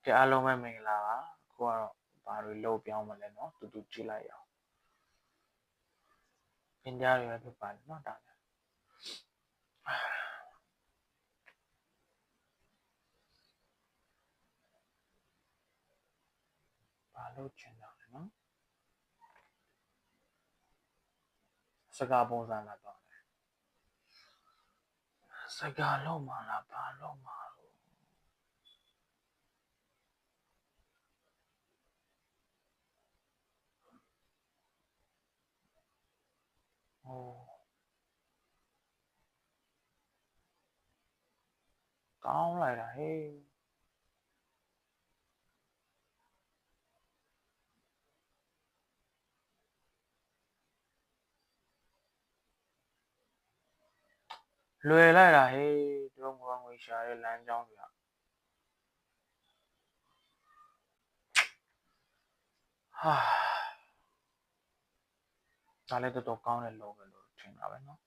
ကဲအားလုံးပဲမင်္ဂလာပါအခုကတော့ဘာတွေလှုပ်ပြောင်းမလဲเนาะတူတူကြည့်လိုက်အောင်ပင်ကြားတွေပဲဖြစ်ပါတယ်เนาะဒါလည်းဘာလို့ချင်တာလဲเนาะစကားပုံစံလာတော့တယ်စကားလုံးမှလားဘာလုံးမှလို့ဟိုကောင်းလိုက်တာဟေးလွယ်လိုက်တာဟေးတို့ငွေရှာတဲ့လမ်းကြောင်းတွေကဟာဒါလည်းတော်တော်ကောင်းတဲ့လုံးပဲလို့ထင်တာပဲเนาะ